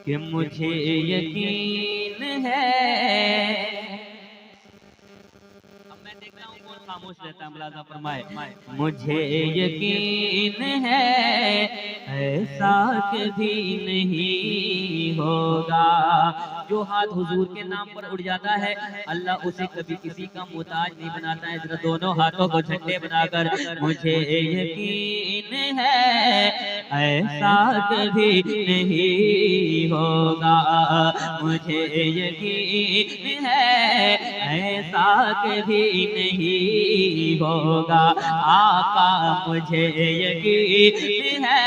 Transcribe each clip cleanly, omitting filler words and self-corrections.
कि मुझे यकीन है। अब मैं देखता हूँ कौन खामोश रहता है, मुलाजा फरमाए। मुझे यकीन है ऐसा कभी नहीं होगा। जो हाथ हुजूर के नाम पर उड़ जाता है अल्लाह उसे कभी किसी का मुताज नहीं बनाता है। जरा दोनों हाथों को झंडे बनाकर मुझे यकीन है ऐसा कभी नहीं होगा। मुझे यकीन है ऐसा कभी नहीं होगा। आका मुझे यकीन है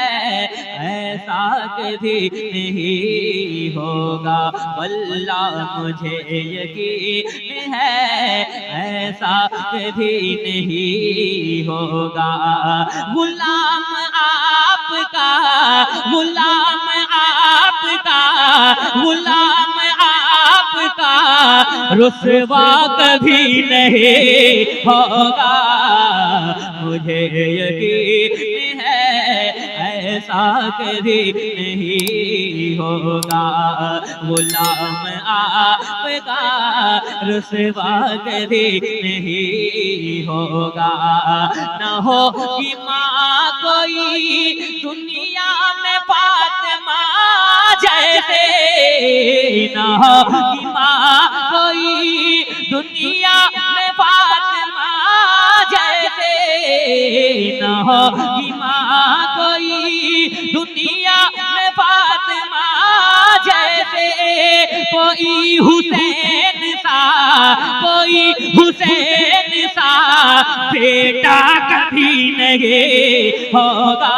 ऐसा कभी नहीं होगा। अल्लाह मुझे यकीन है ऐसा कभी नहीं होगा। गुलाम आपका, गुलाम आपका, गुलाम आपका रुसवा कभी नहीं होगा। मुझे यकीन है ऐसा कभी नहीं होगा। गुलाम आपका रुसवा कभी नहीं होगा। न होगी माँ कोई दुनिया में फातिमा जैसे, न होगी माँ कोई दुनिया में फातिमा जैसे, न होगी माँ कोई दुनिया में फातिमा जैसे। कोई हुसैन सा, कोई हुसैन सा बेटा कभी नहीं होगा।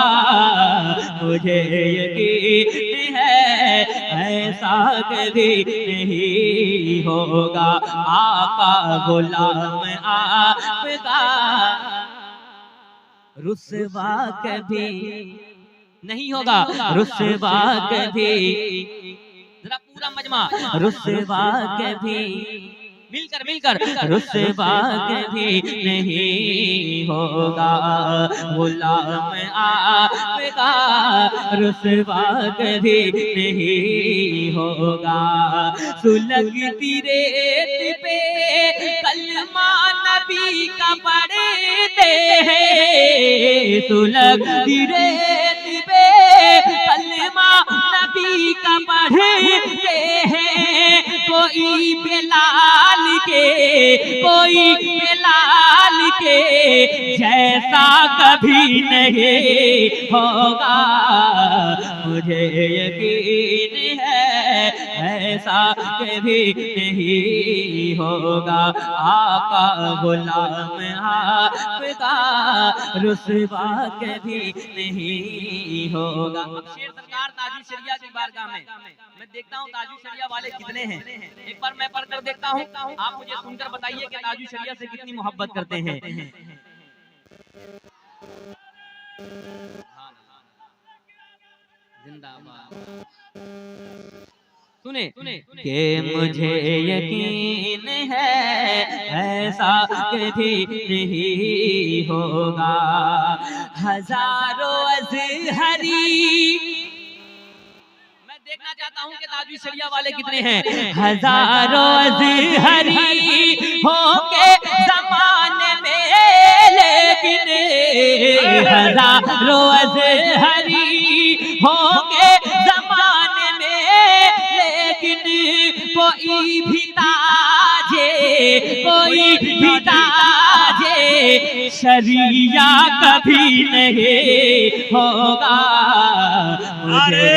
मुझे यकीन है ऐसा कभी नहीं होगा। आका गुलाम आपका रुसवा कभी नहीं होगा। रुसवा कभी, जरा पूरा मजमा, रुसवा कभी मिलकर मिलकर रुसवा कभी नहीं होगा। गुलाम आपका रुसवा कभी नहीं होगा। सुलगती रेत पे कलमा नबी का पढ़ते हैं, सुलगती रेत पे कलमा नबी का पढ़ते हैं। कोई बिलाल के, कोई बिलाल के जैसा कभी नहीं होगा। मुझे यकीन है ऐसा कभी नहीं होगा। आका गुलाम आपका रुसवा कभी नहीं होगा। शेर सरकार ताजू शरिया की बारगाह में मैं देखता हूँ ताजू शरिया वाले कितने हैं। एक बार मैं पढ़कर देखता हूँ, आप मुझे सुनकर बताइए कि ताजू शरिया से कितनी मोहब्बत करते हैं। जिंदाबाद। सुने कि मुझे यकीन है ऐसा कभी नहीं होगा। हजारों अज़हरी, मैं देखना चाहता हूँ कि ताजू शरिया वाले कितने हैं। हजारों अज़हरी होंगे ज़माने में, लेकिन हजारों अज़हरी होंगे ज़माने में, लेकिन कोई भी ताजे, कोई भी ताजे शरिया कभी नहीं होगा। नारे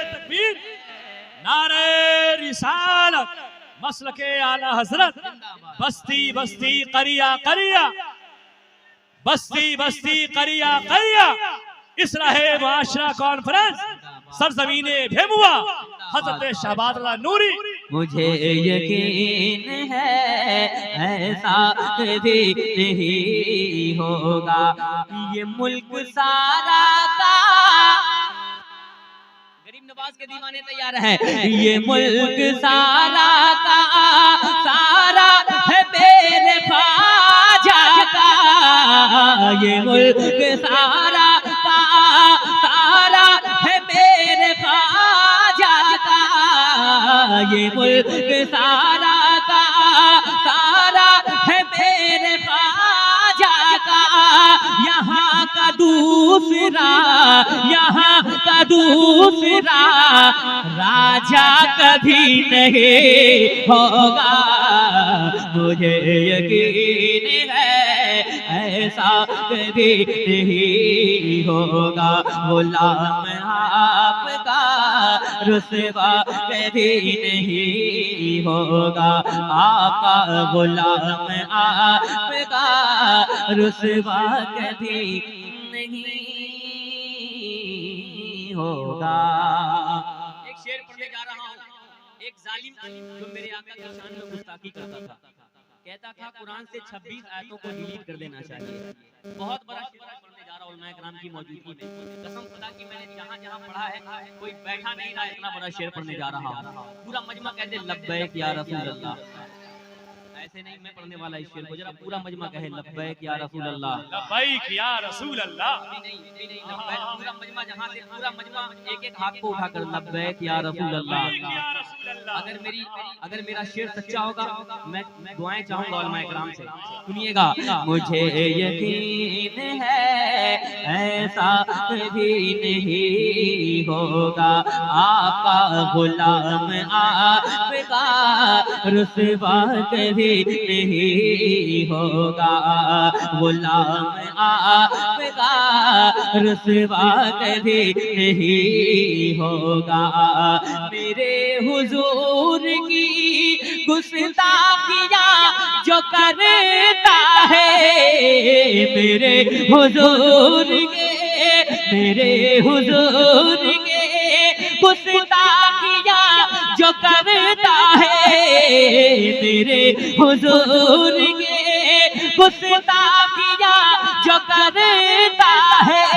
तकबीर, नारे रिसालत, मसलके आला हजरत, बस्ती बस्ती करिया करिया, बस्ती बस्ती करिया करिया, इस रहे माशरा कॉन्फ्रेंस सरजमीने भेमुआ हजरत शहबाज नूरी। मुझे यकीन है ऐसा कभी नहीं होगा। ये मुल्क सारा का, गरीब नवाज के दीवाने तैयार है। ये मुल्क सारा का सारा है मेरे ख्वाजा का, ये मुल्क सारा का सारा है मेरे ख्वाजा ये मुल्क सारा का सारा है मेरे ख्वाजा का। यहाँ का दूसरा राजा कभी नहीं होगा, मुझे यकीन है ऐसा कभी नहीं होगा। गुलाम आपका रुसवा कभी नहीं होगा, आका गुलाम आपका रुसवा कभी नहीं होगा। एक शेर पढ़ने जा रहा हूँ। एक जालिम जो मेरे आका की शान में गुस्ताखी करता था, कहता था कुरान से 26 आयतों को डिलीट कर देना चाहिए। बहुत बड़ा शेर पढ़ने जा रहा हूँ उलमाए किराम की मौजूदगी में। कसम खुदा की मैंने जहाँ पढ़ा है कोई बैठा नहीं रहा, इतना बड़ा शेर पढ़ने जा रहा हूँ। पूरा मजमा कहते लब्बैक या रसूल अल्लाह। ऐसे नहीं मैं पढ़ने वाला इस शेर को, जरा पूरा मजमा कहे लब्बैक या रसूल अल्लाह। लब्बैक या रसूल अल्लाह। नहीं पूरा मजमा, जहाँ से पूरा मजमा एक एक हाथ को उठाकर लब्बैक या रसूल अल्लाह। अगर मेरा शेर सच्चा होगा मैं दुआएं चाहूंगा उलमाए किराम से, सुनिएगा। मुझे यकीन है ऐसा कभी नहीं होगा, आका गुलाम आपका रुसवा कभी नहीं होगा, गुलाम आपका रुसवा कभी नहीं होगा। मेरे हुजूर की गुस्ताखियाँ जो करता है, मेरे हुजूर के गुस्ताखियाँ जो करता है, मेरे हुजूर के गुस्ताखियाँ जो करता है,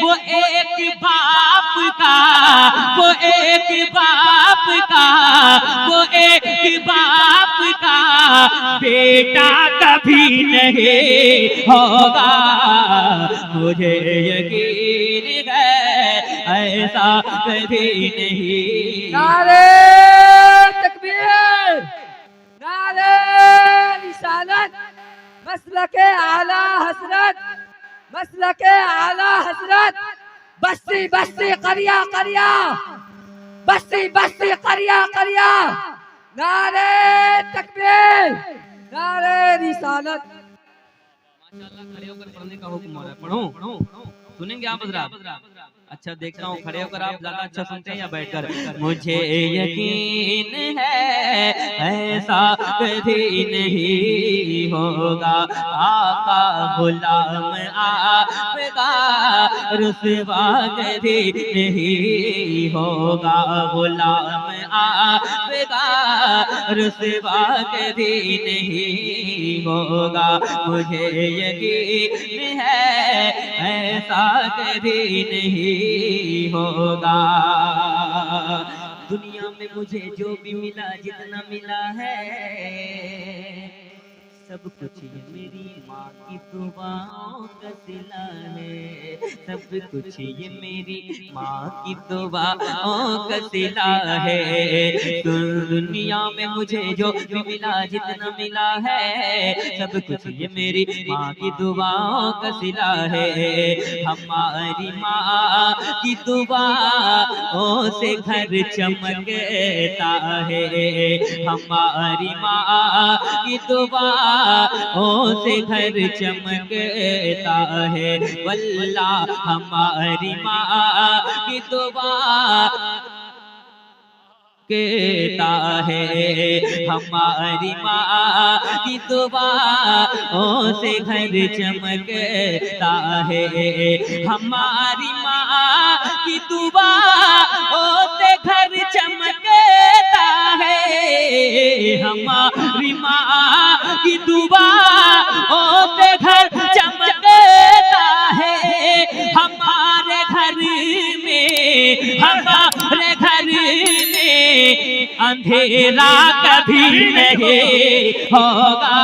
वो एक बाप का बेटा कभी नहीं होगा, मुझे यकीन है ऐसा कभी नहीं। नारे तकबीर, नारे रिसालत, मसलके आला हजरत, मसलके आला हजरत। बस्ती बस्ती करिया करिया, बस्ती बस्ती करिया करिया। नारे तकबीर, नारे रिसालत। माशाअल्लाह, खड़े होकर पढ़ने का हुक्म हो रहा है। पढ़ो सुनेंगे आप हज़रात? अच्छा देखता हूँ खड़े होकर आप ज्यादा अच्छा सुनते हैं या बैठकर। मुझे यकीन है ऐसा कभी नहीं होगा, आका गुलाम आपका रुसवा कभी नहीं होगा, गुलाम आपका रुसवा कभी नहीं होगा। मुझे यकीन है ऐसा कभी नहीं होगा। दुनिया में मुझे जो भी मिला, जितना मिला है, सब कुछ ये मेरी माँ की दुआओं का सिला है, सब कुछ ये मेरी माँ की दुआओं का सिला है। दुनिया में मुझे जो भी मिला, जितना मिला है, सब कुछ ये मेरी माँ की दुआओं का सिला है। हमारी माँ की दुआओं से घर चमकता है, हमारी माँ की दुआ से घर चमकता है। वल्लाह हमारी माँ की दुआ कहता है, हमारी माँ की दुआओं से घर चमकता है, हमारी माँ की दुआओं से घर चमकता है, हमारी माँ की दुआओं से घर चमकता है। हमारे घर में अंधेरा कभी नहीं होगा,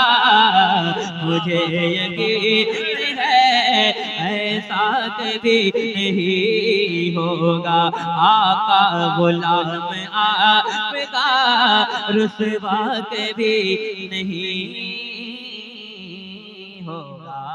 मुझे यकीन है ऐसा कभी नहीं होगा, आका गुलाम आपका रुसवा कभी नहीं होगा।